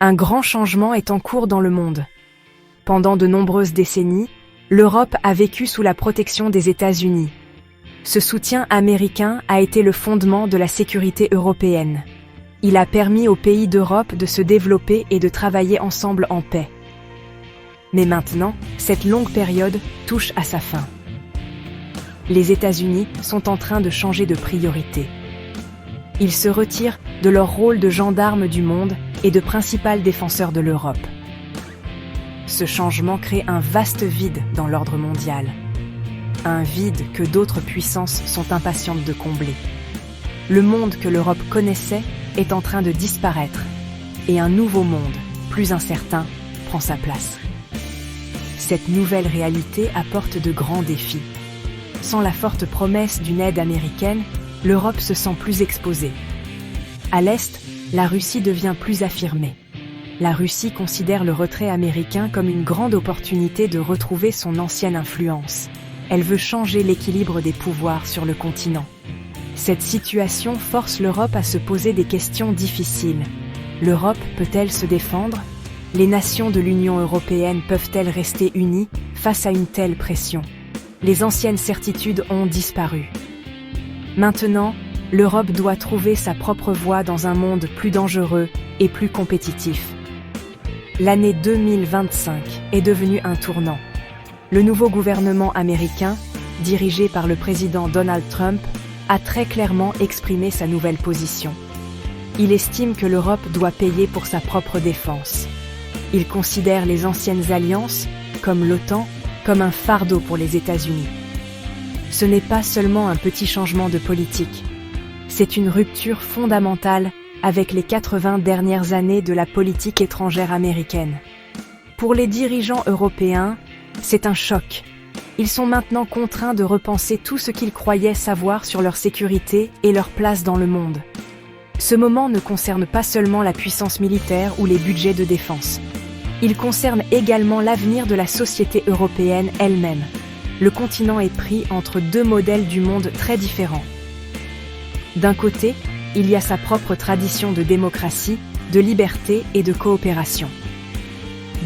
Un grand changement est en cours dans le monde. Pendant de nombreuses décennies, l'Europe a vécu sous la protection des États-Unis. Ce soutien américain a été le fondement de la sécurité européenne. Il a permis aux pays d'Europe de se développer et de travailler ensemble en paix. Mais maintenant, cette longue période touche à sa fin. Les États-Unis sont en train de changer de priorité. Ils se retirent de leur rôle de gendarme du monde et de principal défenseur de l'Europe. Ce changement crée un vaste vide dans l'ordre mondial. Un vide que d'autres puissances sont impatientes de combler. Le monde que l'Europe connaissait est en train de disparaître, et un nouveau monde, plus incertain, prend sa place. Cette nouvelle réalité apporte de grands défis. Sans la forte promesse d'une aide américaine, l'Europe se sent plus exposée. À l'Est, la Russie devient plus affirmée. La Russie considère le retrait américain comme une grande opportunité de retrouver son ancienne influence. Elle veut changer l'équilibre des pouvoirs sur le continent. Cette situation force l'Europe à se poser des questions difficiles. L'Europe peut-elle se défendre? Les nations de l'Union européenne peuvent-elles rester unies face à une telle pression? Les anciennes certitudes ont disparu. Maintenant, l'Europe doit trouver sa propre voie dans un monde plus dangereux et plus compétitif. L'année 2025 est devenue un tournant. Le nouveau gouvernement américain, dirigé par le président Donald Trump, a très clairement exprimé sa nouvelle position. Il estime que l'Europe doit payer pour sa propre défense. Il considère les anciennes alliances, comme l'OTAN, comme un fardeau pour les États-Unis. Ce n'est pas seulement un petit changement de politique. C'est une rupture fondamentale avec les 80 dernières années de la politique étrangère américaine. Pour les dirigeants européens, c'est un choc. Ils sont maintenant contraints de repenser tout ce qu'ils croyaient savoir sur leur sécurité et leur place dans le monde. Ce moment ne concerne pas seulement la puissance militaire ou les budgets de défense. Il concerne également l'avenir de la société européenne elle-même. Le continent est pris entre deux modèles du monde très différents. D'un côté, il y a sa propre tradition de démocratie, de liberté et de coopération.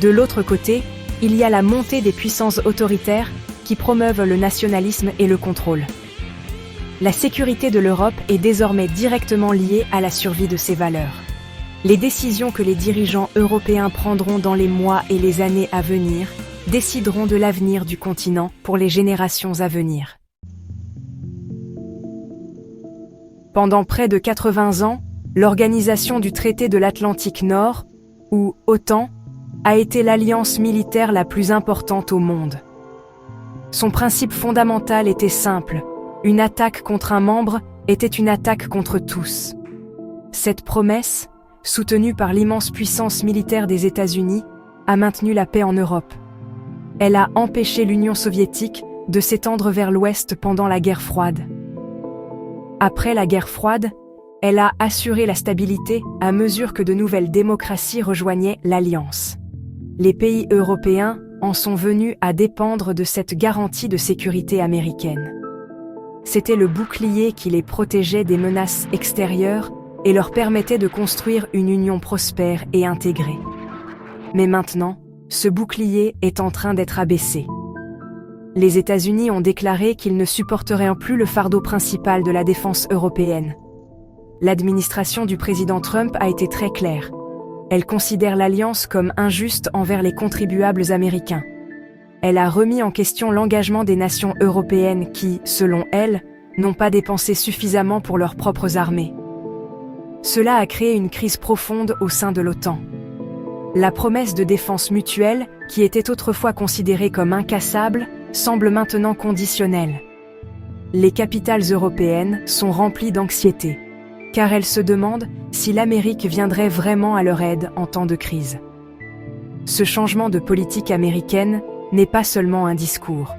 De l'autre côté, il y a la montée des puissances autoritaires qui promeuvent le nationalisme et le contrôle. La sécurité de l'Europe est désormais directement liée à la survie de ses valeurs. Les décisions que les dirigeants européens prendront dans les mois et les années à venir décideront de l'avenir du continent pour les générations à venir. Pendant près de 80 ans, l'Organisation du Traité de l'Atlantique Nord, ou OTAN, a été l'alliance militaire la plus importante au monde. Son principe fondamental était simple: une attaque contre un membre était une attaque contre tous. Cette promesse, soutenue par l'immense puissance militaire des États-Unis, a maintenu la paix en Europe. Elle a empêché l'Union soviétique de s'étendre vers l'Ouest pendant la guerre froide. Après la guerre froide, elle a assuré la stabilité à mesure que de nouvelles démocraties rejoignaient l'Alliance. Les pays européens en sont venus à dépendre de cette garantie de sécurité américaine. C'était le bouclier qui les protégeait des menaces extérieures et leur permettait de construire une union prospère et intégrée. Mais maintenant, ce bouclier est en train d'être abaissé. Les États-Unis ont déclaré qu'ils ne supporteraient plus le fardeau principal de la défense européenne. L'administration du président Trump a été très claire. Elle considère l'alliance comme injuste envers les contribuables américains. Elle a remis en question l'engagement des nations européennes qui, selon elle, n'ont pas dépensé suffisamment pour leurs propres armées. Cela a créé une crise profonde au sein de l'OTAN. La promesse de défense mutuelle, qui était autrefois considérée comme incassable, semble maintenant conditionnelle. Les capitales européennes sont remplies d'anxiété, car elles se demandent si l'Amérique viendrait vraiment à leur aide en temps de crise. Ce changement de politique américaine n'est pas seulement un discours.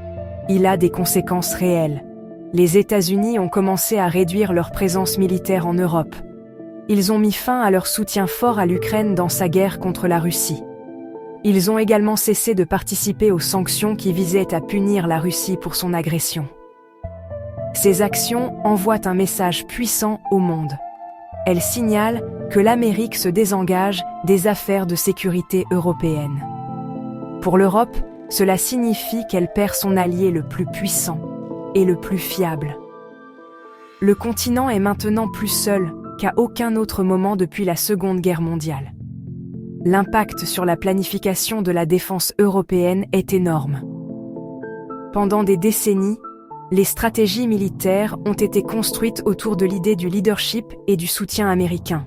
Il a des conséquences réelles. Les États-Unis ont commencé à réduire leur présence militaire en Europe. Ils ont mis fin à leur soutien fort à l'Ukraine dans sa guerre contre la Russie. Ils ont également cessé de participer aux sanctions qui visaient à punir la Russie pour son agression. Ces actions envoient un message puissant au monde. elle signale que l'Amérique se désengage des affaires de sécurité européennes. Pour l'Europe, cela signifie qu'elle perd son allié le plus puissant et le plus fiable. Le continent est maintenant plus seul qu'à aucun autre moment depuis la Seconde Guerre mondiale. L'impact sur la planification de la défense européenne est énorme. Pendant des décennies, les stratégies militaires ont été construites autour de l'idée du leadership et du soutien américain.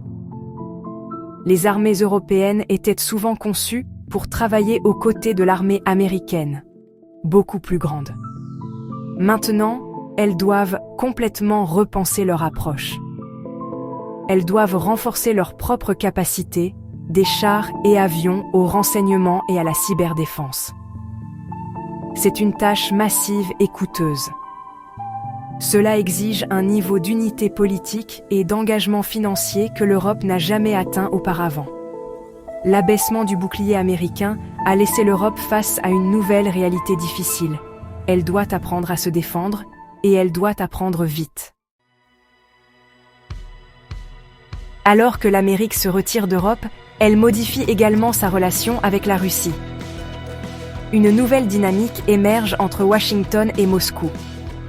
Les armées européennes étaient souvent conçues pour travailler aux côtés de l'armée américaine, beaucoup plus grande. Maintenant, elles doivent complètement repenser leur approche. Elles doivent renforcer leurs propres capacités, des chars et avions au renseignement et à la cyberdéfense. C'est une tâche massive et coûteuse. Cela exige un niveau d'unité politique et d'engagement financier que l'Europe n'a jamais atteint auparavant. L'abaissement du bouclier américain a laissé l'Europe face à une nouvelle réalité difficile. Elle doit apprendre à se défendre et elle doit apprendre vite. Alors que l'Amérique se retire d'Europe, elle modifie également sa relation avec la Russie. Une nouvelle dynamique émerge entre Washington et Moscou.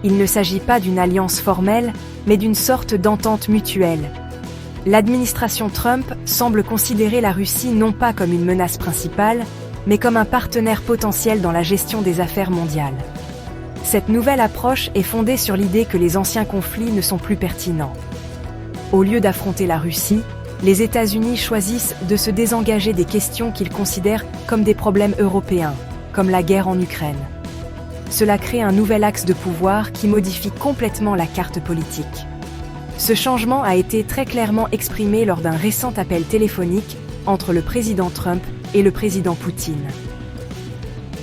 Il ne s'agit pas d'une alliance formelle, mais d'une sorte d'entente mutuelle. L'administration Trump semble considérer la Russie non pas comme une menace principale, mais comme un partenaire potentiel dans la gestion des affaires mondiales. Cette nouvelle approche est fondée sur l'idée que les anciens conflits ne sont plus pertinents. Au lieu d'affronter la Russie, les États-Unis choisissent de se désengager des questions qu'ils considèrent comme des problèmes européens, comme la guerre en Ukraine. Cela crée un nouvel axe de pouvoir qui modifie complètement la carte politique. Ce changement a été très clairement exprimé lors d'un récent appel téléphonique entre le président Trump et le président Poutine.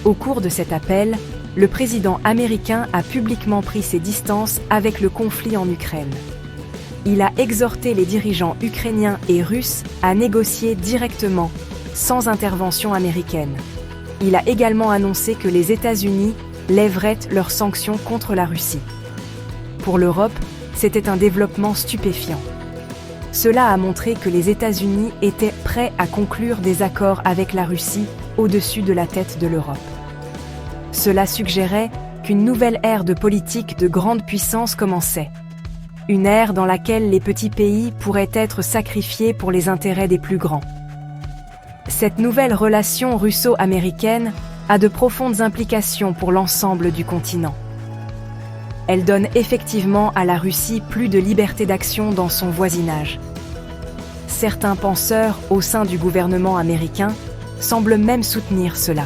Au cours de cet appel, le président américain a publiquement pris ses distances avec le conflit en Ukraine. Il a exhorté les dirigeants ukrainiens et russes à négocier directement, sans intervention américaine. Il a également annoncé que les États-Unis lèveraient leurs sanctions contre la Russie. Pour l'Europe, c'était un développement stupéfiant. Cela a montré que les États-Unis étaient prêts à conclure des accords avec la Russie au-dessus de la tête de l'Europe. Cela suggérait qu'une nouvelle ère de politique de grande puissance commençait. Une ère dans laquelle les petits pays pourraient être sacrifiés pour les intérêts des plus grands. Cette nouvelle relation russo-américaine a de profondes implications pour l'ensemble du continent. Elle donne effectivement à la Russie plus de liberté d'action dans son voisinage. Certains penseurs au sein du gouvernement américain semblent même soutenir cela.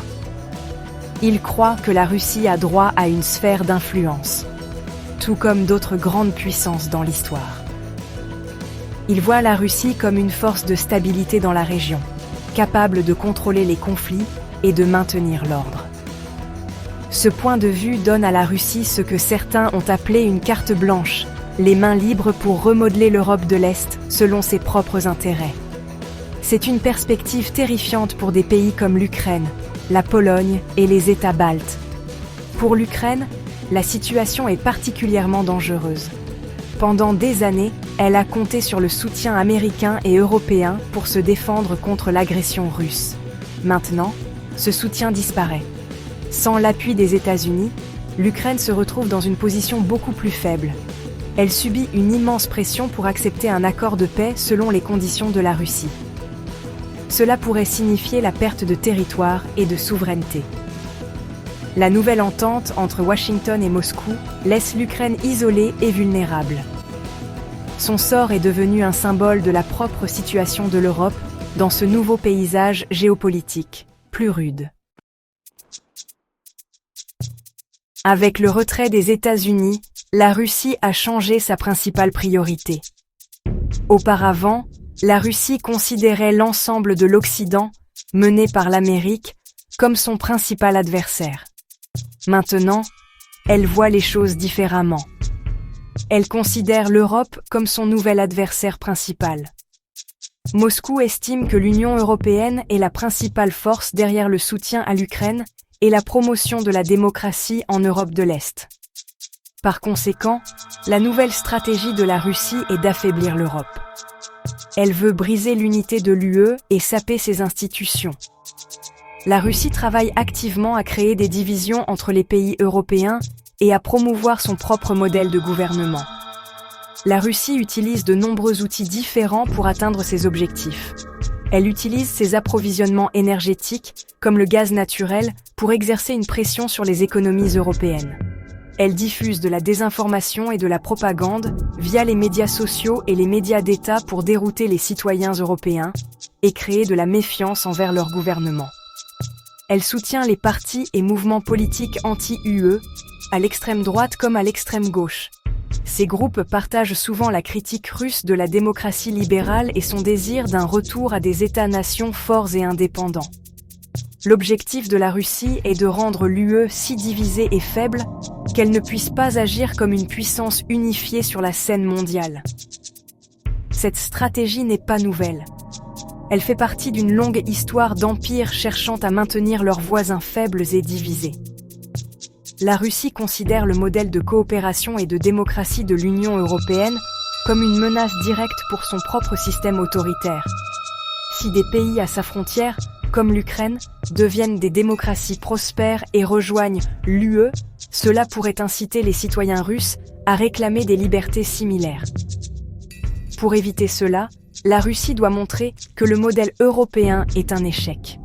Ils croient que la Russie a droit à une sphère d'influence, tout comme d'autres grandes puissances dans l'histoire. Ils voient la Russie comme une force de stabilité dans la région, capable de contrôler les conflits et de maintenir l'ordre. Ce point de vue donne à la Russie ce que certains ont appelé une carte blanche, les mains libres pour remodeler l'Europe de l'Est selon ses propres intérêts. C'est une perspective terrifiante pour des pays comme l'Ukraine, la Pologne et les États baltes. Pour l'Ukraine, la situation est particulièrement dangereuse. Pendant des années, elle a compté sur le soutien américain et européen pour se défendre contre l'agression russe. Maintenant, ce soutien disparaît. Sans l'appui des États-Unis, l'Ukraine se retrouve dans une position beaucoup plus faible. Elle subit une immense pression pour accepter un accord de paix selon les conditions de la Russie. Cela pourrait signifier la perte de territoire et de souveraineté. La nouvelle entente entre Washington et Moscou laisse l'Ukraine isolée et vulnérable. Son sort est devenu un symbole de la propre situation de l'Europe dans ce nouveau paysage géopolitique, plus rude. Avec le retrait des États-Unis, la Russie a changé sa principale priorité. Auparavant, la Russie considérait l'ensemble de l'Occident, mené par l'Amérique, comme son principal adversaire. Maintenant, elle voit les choses différemment. Elle considère l'Europe comme son nouvel adversaire principal. Moscou estime que l'Union européenne est la principale force derrière le soutien à l'Ukraine et la promotion de la démocratie en Europe de l'Est. Par conséquent, la nouvelle stratégie de la Russie est d'affaiblir l'Europe. Elle veut briser l'unité de l'UE et saper ses institutions. La Russie travaille activement à créer des divisions entre les pays européens et à promouvoir son propre modèle de gouvernement. La Russie utilise de nombreux outils différents pour atteindre ses objectifs. Elle utilise ses approvisionnements énergétiques, comme le gaz naturel, pour exercer une pression sur les économies européennes. Elle diffuse de la désinformation et de la propagande via les médias sociaux et les médias d'État pour dérouter les citoyens européens et créer de la méfiance envers leur gouvernement. Elle soutient les partis et mouvements politiques anti-UE, à l'extrême droite comme à l'extrême gauche. Ces groupes partagent souvent la critique russe de la démocratie libérale et son désir d'un retour à des États-nations forts et indépendants. L'objectif de la Russie est de rendre l'UE si divisée et faible qu'elle ne puisse pas agir comme une puissance unifiée sur la scène mondiale. Cette stratégie n'est pas nouvelle. Elle fait partie d'une longue histoire d'empires cherchant à maintenir leurs voisins faibles et divisés. La Russie considère le modèle de coopération et de démocratie de l'Union européenne comme une menace directe pour son propre système autoritaire. Si des pays à sa frontière, comme l'Ukraine, deviennent des démocraties prospères et rejoignent l'UE, cela pourrait inciter les citoyens russes à réclamer des libertés similaires. Pour éviter cela, la Russie doit montrer que le modèle européen est un échec.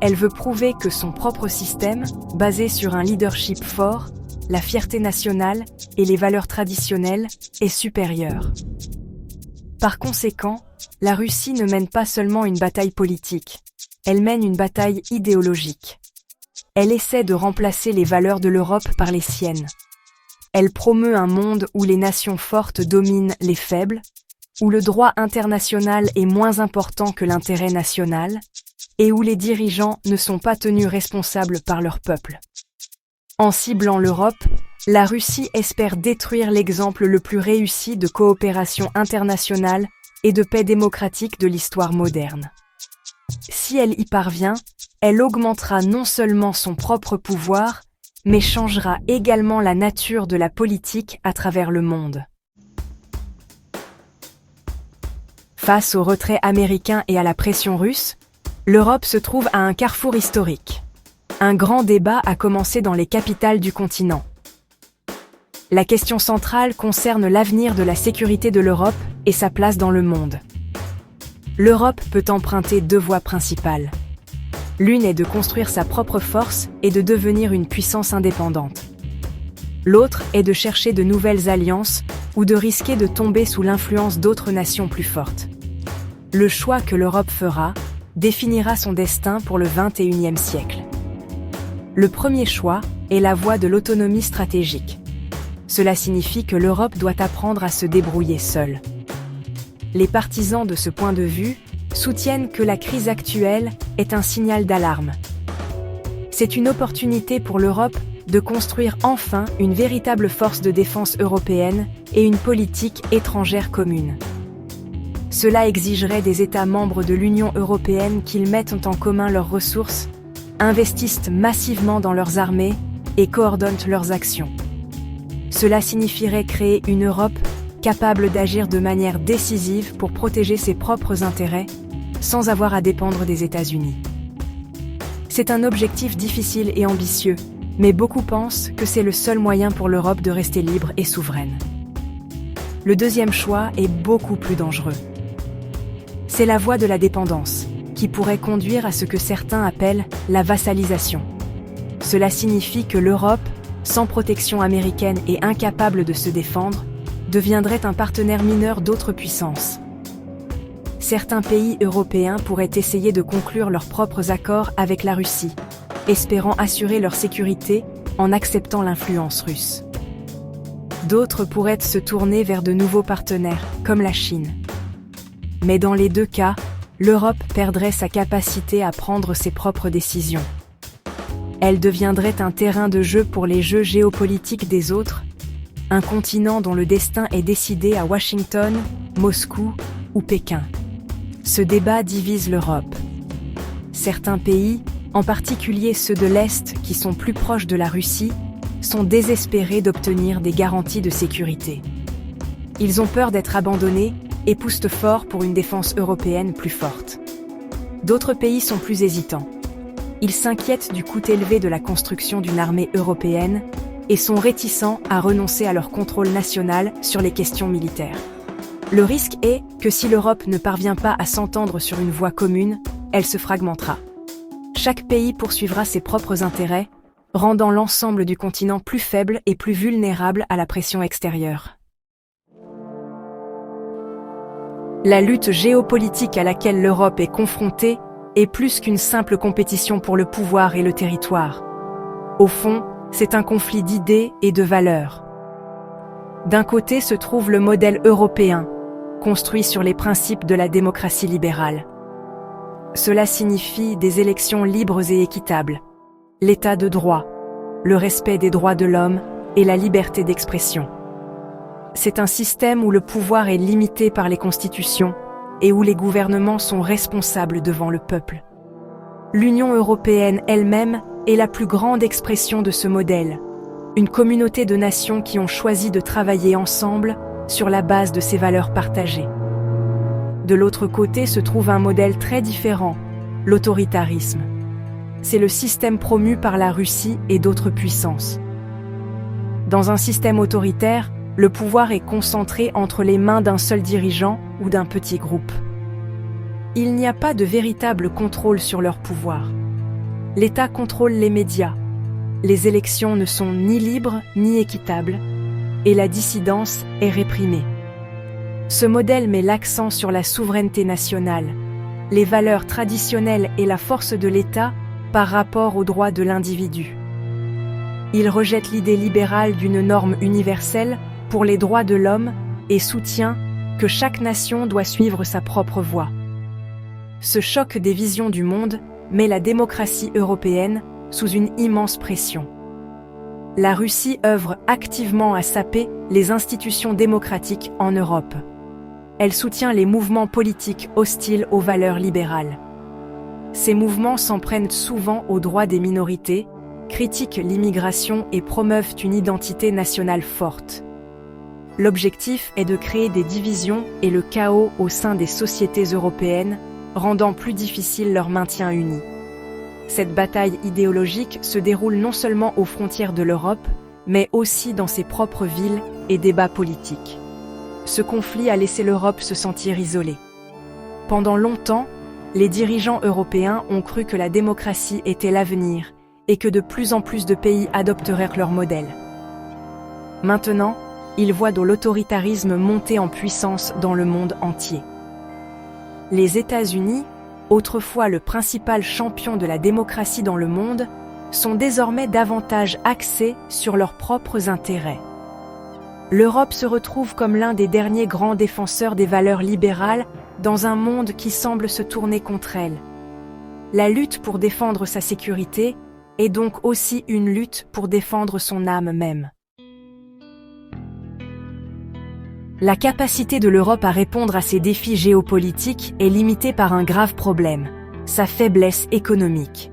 Elle veut prouver que son propre système, basé sur un leadership fort, la fierté nationale et les valeurs traditionnelles, est supérieur. Par conséquent, la Russie ne mène pas seulement une bataille politique, elle mène une bataille idéologique. Elle essaie de remplacer les valeurs de l'Europe par les siennes. Elle promeut un monde où les nations fortes dominent les faibles, où le droit international est moins important que l'intérêt national, et où les dirigeants ne sont pas tenus responsables par leur peuple. En ciblant l'Europe, la Russie espère détruire l'exemple le plus réussi de coopération internationale et de paix démocratique de l'histoire moderne. Si elle y parvient, elle augmentera non seulement son propre pouvoir, mais changera également la nature de la politique à travers le monde. Face au retrait américain et à la pression russe, l'Europe se trouve à un carrefour historique. Un grand débat a commencé dans les capitales du continent. La question centrale concerne l'avenir de la sécurité de l'Europe et sa place dans le monde. L'Europe peut emprunter deux voies principales. L'une est de construire sa propre force et de devenir une puissance indépendante. L'autre est de chercher de nouvelles alliances ou de risquer de tomber sous l'influence d'autres nations plus fortes. Le choix que l'Europe fera définira son destin pour le XXIe siècle. Le premier choix est la voie de l'autonomie stratégique. Cela signifie que l'Europe doit apprendre à se débrouiller seule. Les partisans de ce point de vue soutiennent que la crise actuelle est un signal d'alarme. C'est une opportunité pour l'Europe de construire enfin une véritable force de défense européenne et une politique étrangère commune. Cela exigerait des États membres de l'Union européenne qu'ils mettent en commun leurs ressources, investissent massivement dans leurs armées et coordonnent leurs actions. Cela signifierait créer une Europe capable d'agir de manière décisive pour protéger ses propres intérêts, sans avoir à dépendre des États-Unis. C'est un objectif difficile et ambitieux, mais beaucoup pensent que c'est le seul moyen pour l'Europe de rester libre et souveraine. Le deuxième choix est beaucoup plus dangereux. C'est la voie de la dépendance, qui pourrait conduire à ce que certains appellent la vassalisation. Cela signifie que l'Europe, sans protection américaine et incapable de se défendre, deviendrait un partenaire mineur d'autres puissances. Certains pays européens pourraient essayer de conclure leurs propres accords avec la Russie, espérant assurer leur sécurité en acceptant l'influence russe. D'autres pourraient se tourner vers de nouveaux partenaires, comme la Chine. Mais dans les deux cas, l'Europe perdrait sa capacité à prendre ses propres décisions. Elle deviendrait un terrain de jeu pour les jeux géopolitiques des autres, un continent dont le destin est décidé à Washington, Moscou ou Pékin. Ce débat divise l'Europe. Certains pays, en particulier ceux de l'Est qui sont plus proches de la Russie, sont désespérés d'obtenir des garanties de sécurité. Ils ont peur d'être abandonnés et poussent fort pour une défense européenne plus forte. D'autres pays sont plus hésitants. Ils s'inquiètent du coût élevé de la construction d'une armée européenne et sont réticents à renoncer à leur contrôle national sur les questions militaires. Le risque est que si l'Europe ne parvient pas à s'entendre sur une voie commune, elle se fragmentera. Chaque pays poursuivra ses propres intérêts, rendant l'ensemble du continent plus faible et plus vulnérable à la pression extérieure. La lutte géopolitique à laquelle l'Europe est confrontée est plus qu'une simple compétition pour le pouvoir et le territoire. Au fond, c'est un conflit d'idées et de valeurs. D'un côté se trouve le modèle européen, construit sur les principes de la démocratie libérale. Cela signifie des élections libres et équitables, l'état de droit, le respect des droits de l'homme et la liberté d'expression. C'est un système où le pouvoir est limité par les constitutions et où les gouvernements sont responsables devant le peuple. L'Union européenne elle-même est la plus grande expression de ce modèle, une communauté de nations qui ont choisi de travailler ensemble sur la base de ces valeurs partagées. De l'autre côté se trouve un modèle très différent, l'autoritarisme. C'est le système promu par la Russie et d'autres puissances. Dans un système autoritaire, le pouvoir est concentré entre les mains d'un seul dirigeant ou d'un petit groupe. Il n'y a pas de véritable contrôle sur leur pouvoir. L'État contrôle les médias. Les élections ne sont ni libres ni équitables, et la dissidence est réprimée. Ce modèle met l'accent sur la souveraineté nationale, les valeurs traditionnelles et la force de l'État par rapport aux droits de l'individu. Il rejette l'idée libérale d'une norme universelle pour les droits de l'homme et soutient que chaque nation doit suivre sa propre voie. Ce choc des visions du monde met la démocratie européenne sous une immense pression. La Russie œuvre activement à saper les institutions démocratiques en Europe. Elle soutient les mouvements politiques hostiles aux valeurs libérales. Ces mouvements s'en prennent souvent aux droits des minorités, critiquent l'immigration et promeuvent une identité nationale forte. L'objectif est de créer des divisions et le chaos au sein des sociétés européennes, rendant plus difficile leur maintien uni. Cette bataille idéologique se déroule non seulement aux frontières de l'Europe, mais aussi dans ses propres villes et débats politiques. Ce conflit a laissé l'Europe se sentir isolée. Pendant longtemps, les dirigeants européens ont cru que la démocratie était l'avenir et que de plus en plus de pays adopteraient leur modèle. Maintenant, ils voient de l'autoritarisme monter en puissance dans le monde entier. Les États-Unis, autrefois le principal champion de la démocratie dans le monde, sont désormais davantage axés sur leurs propres intérêts. L'Europe se retrouve comme l'un des derniers grands défenseurs des valeurs libérales dans un monde qui semble se tourner contre elle. La lutte pour défendre sa sécurité est donc aussi une lutte pour défendre son âme même. La capacité de l'Europe à répondre à ces défis géopolitiques est limitée par un grave problème, sa faiblesse économique.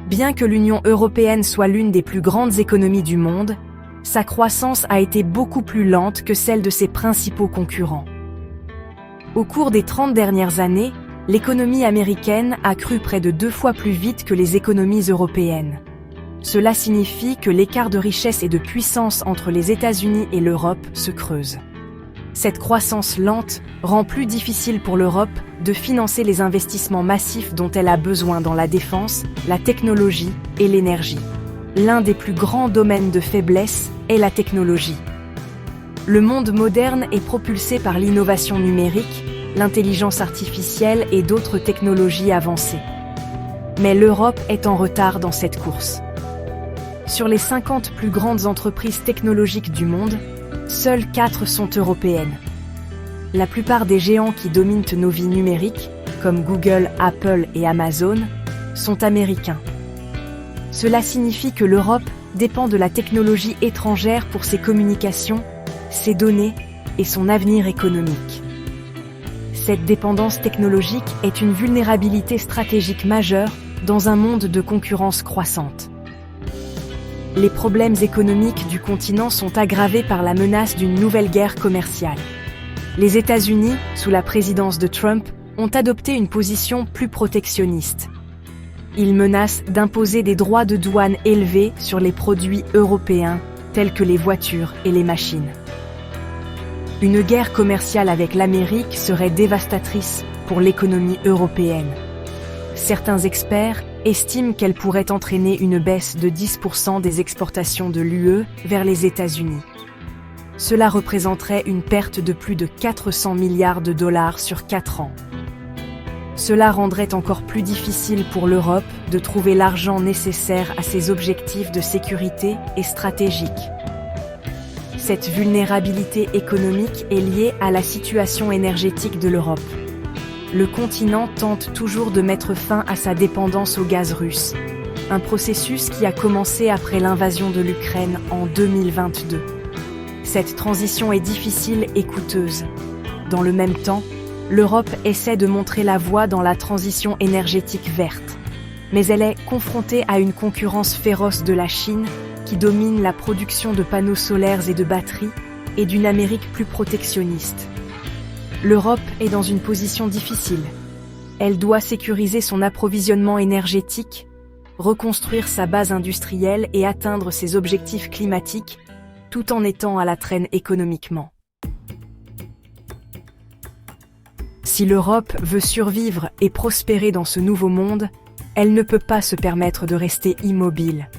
Bien que l'Union européenne soit l'une des plus grandes économies du monde, sa croissance a été beaucoup plus lente que celle de ses principaux concurrents. Au cours des 30 dernières années, l'économie américaine a cru près de 2 fois plus vite que les économies européennes. Cela signifie que l'écart de richesse et de puissance entre les États-Unis et l'Europe se creuse. Cette croissance lente rend plus difficile pour l'Europe de financer les investissements massifs dont elle a besoin dans la défense, la technologie et l'énergie. L'un des plus grands domaines de faiblesse est la technologie. Le monde moderne est propulsé par l'innovation numérique, l'intelligence artificielle et d'autres technologies avancées. Mais l'Europe est en retard dans cette course. Sur les 50 plus grandes entreprises technologiques du monde, seules 4 sont européennes. La plupart des géants qui dominent nos vies numériques, comme Google, Apple et Amazon, sont américains. Cela signifie que l'Europe dépend de la technologie étrangère pour ses communications, ses données et son avenir économique. Cette dépendance technologique est une vulnérabilité stratégique majeure dans un monde de concurrence croissante. Les problèmes économiques du continent sont aggravés par la menace d'une nouvelle guerre commerciale. Les États-Unis, sous la présidence de Trump, ont adopté une position plus protectionniste. Ils menacent d'imposer des droits de douane élevés sur les produits européens, tels que les voitures et les machines. Une guerre commerciale avec l'Amérique serait dévastatrice pour l'économie européenne. Certains experts estiment qu'elle pourrait entraîner une baisse de 10% des exportations de l'UE vers les États-Unis. Cela représenterait une perte de plus de 400 milliards de dollars sur 4 ans. Cela rendrait encore plus difficile pour l'Europe de trouver l'argent nécessaire à ses objectifs de sécurité et stratégiques. Cette vulnérabilité économique est liée à la situation énergétique de l'Europe. Le continent tente toujours de mettre fin à sa dépendance au gaz russe, un processus qui a commencé après l'invasion de l'Ukraine en 2022. Cette transition est difficile et coûteuse. Dans le même temps, l'Europe essaie de montrer la voie dans la transition énergétique verte. Mais elle est confrontée à une concurrence féroce de la Chine, qui domine la production de panneaux solaires et de batteries, et d'une Amérique plus protectionniste. L'Europe est dans une position difficile. Elle doit sécuriser son approvisionnement énergétique, reconstruire sa base industrielle et atteindre ses objectifs climatiques, tout en étant à la traîne économiquement. Si l'Europe veut survivre et prospérer dans ce nouveau monde, elle ne peut pas se permettre de rester immobile.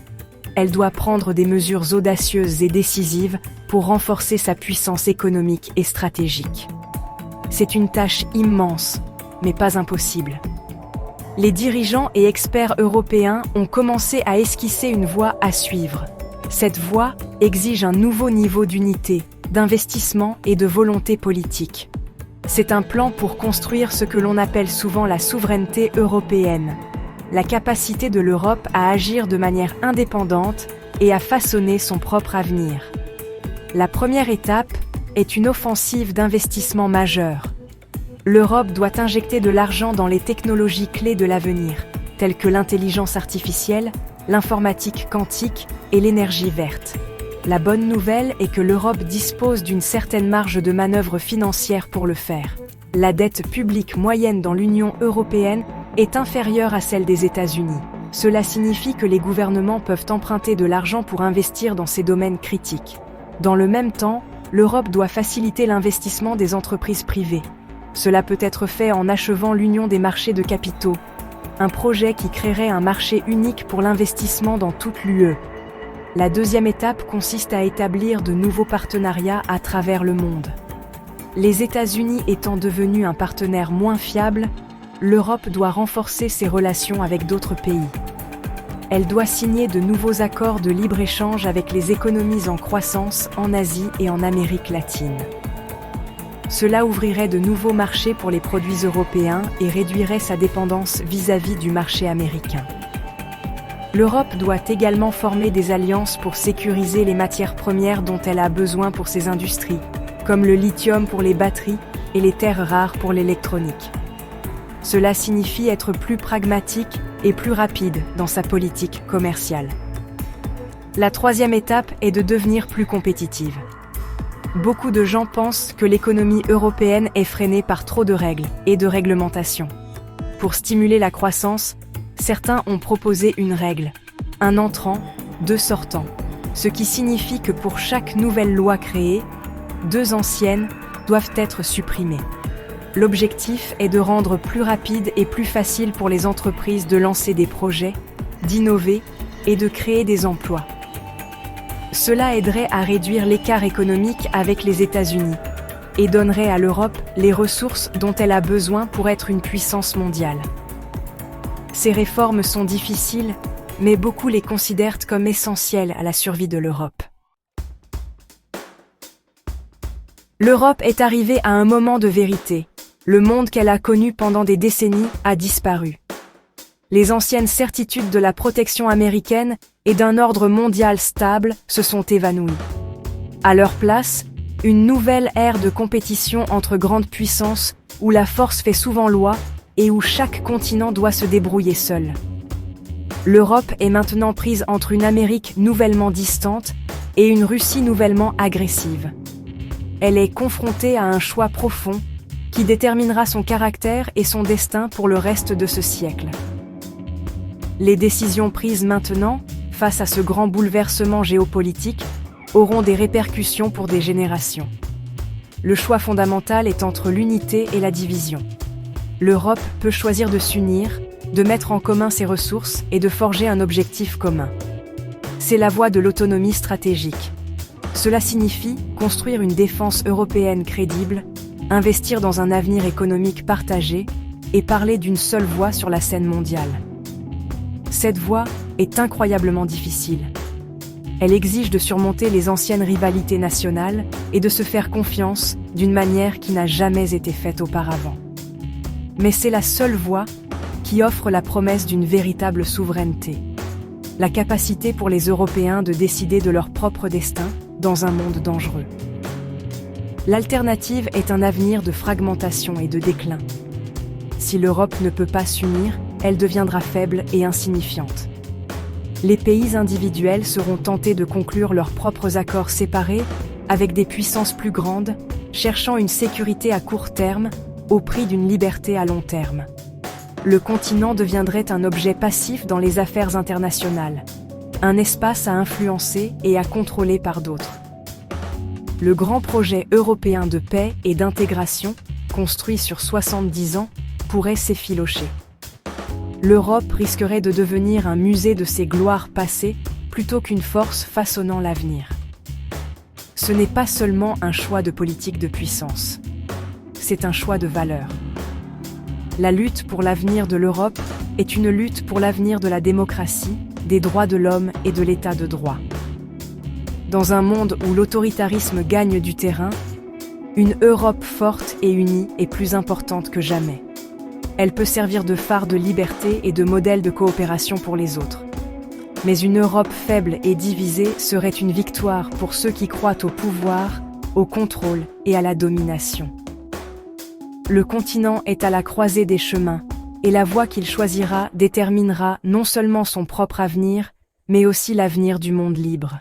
Elle doit prendre des mesures audacieuses et décisives pour renforcer sa puissance économique et stratégique. C'est une tâche immense, mais pas impossible. Les dirigeants et experts européens ont commencé à esquisser une voie à suivre. Cette voie exige un nouveau niveau d'unité, d'investissement et de volonté politique. C'est un plan pour construire ce que l'on appelle souvent la souveraineté européenne, la capacité de l'Europe à agir de manière indépendante et à façonner son propre avenir. La première étape est une offensive d'investissement majeure. L'Europe doit injecter de l'argent dans les technologies clés de l'avenir, telles que l'intelligence artificielle, l'informatique quantique et l'énergie verte. La bonne nouvelle est que l'Europe dispose d'une certaine marge de manœuvre financière pour le faire. La dette publique moyenne dans l'Union européenne est inférieure à celle des États-Unis. Cela signifie que les gouvernements peuvent emprunter de l'argent pour investir dans ces domaines critiques. Dans le même temps, l'Europe doit faciliter l'investissement des entreprises privées. Cela peut être fait en achevant l'union des marchés de capitaux, un projet qui créerait un marché unique pour l'investissement dans toute l'UE. La deuxième étape consiste à établir de nouveaux partenariats à travers le monde. Les États-Unis étant devenus un partenaire moins fiable, l'Europe doit renforcer ses relations avec d'autres pays. Elle doit signer de nouveaux accords de libre-échange avec les économies en croissance en Asie et en Amérique latine. Cela ouvrirait de nouveaux marchés pour les produits européens et réduirait sa dépendance vis-à-vis du marché américain. L'Europe doit également former des alliances pour sécuriser les matières premières dont elle a besoin pour ses industries, comme le lithium pour les batteries et les terres rares pour l'électronique. Cela signifie être plus pragmatique et plus rapide dans sa politique commerciale. La troisième étape est de devenir plus compétitive. Beaucoup de gens pensent que l'économie européenne est freinée par trop de règles et de réglementations. Pour stimuler la croissance, certains ont proposé une règle, un entrant, deux sortants, ce qui signifie que pour chaque nouvelle loi créée, 2 anciennes doivent être supprimées. L'objectif est de rendre plus rapide et plus facile pour les entreprises de lancer des projets, d'innover et de créer des emplois. Cela aiderait à réduire l'écart économique avec les États-Unis et donnerait à l'Europe les ressources dont elle a besoin pour être une puissance mondiale. Ces réformes sont difficiles, mais beaucoup les considèrent comme essentielles à la survie de l'Europe. L'Europe est arrivée à un moment de vérité. Le monde qu'elle a connu pendant des décennies a disparu. Les anciennes certitudes de la protection américaine et d'un ordre mondial stable se sont évanouies. À leur place, une nouvelle ère de compétition entre grandes puissances où la force fait souvent loi et où chaque continent doit se débrouiller seul. L'Europe est maintenant prise entre une Amérique nouvellement distante et une Russie nouvellement agressive. Elle est confrontée à un choix profond qui déterminera son caractère et son destin pour le reste de ce siècle. Les décisions prises maintenant, face à ce grand bouleversement géopolitique, auront des répercussions pour des générations. Le choix fondamental est entre l'unité et la division. L'Europe peut choisir de s'unir, de mettre en commun ses ressources et de forger un objectif commun. C'est la voie de l'autonomie stratégique. Cela signifie construire une défense européenne crédible, investir dans un avenir économique partagé et parler d'une seule voix sur la scène mondiale. Cette voie est incroyablement difficile. Elle exige de surmonter les anciennes rivalités nationales et de se faire confiance d'une manière qui n'a jamais été faite auparavant. Mais c'est la seule voie qui offre la promesse d'une véritable souveraineté. La capacité pour les Européens de décider de leur propre destin dans un monde dangereux. L'alternative est un avenir de fragmentation et de déclin. Si l'Europe ne peut pas s'unir, elle deviendra faible et insignifiante. Les pays individuels seront tentés de conclure leurs propres accords séparés avec des puissances plus grandes, cherchant une sécurité à court terme au prix d'une liberté à long terme. Le continent deviendrait un objet passif dans les affaires internationales, un espace à influencer et à contrôler par d'autres. Le grand projet européen de paix et d'intégration, construit sur 70 ans, pourrait s'effilocher. L'Europe risquerait de devenir un musée de ses gloires passées plutôt qu'une force façonnant l'avenir. Ce n'est pas seulement un choix de politique de puissance. C'est un choix de valeurs. La lutte pour l'avenir de l'Europe est une lutte pour l'avenir de la démocratie, des droits de l'homme et de l'état de droit. Dans un monde où l'autoritarisme gagne du terrain, une Europe forte et unie est plus importante que jamais. Elle peut servir de phare de liberté et de modèle de coopération pour les autres. Mais une Europe faible et divisée serait une victoire pour ceux qui croient au pouvoir, au contrôle et à la domination. Le continent est à la croisée des chemins, et la voie qu'il choisira déterminera non seulement son propre avenir, mais aussi l'avenir du monde libre.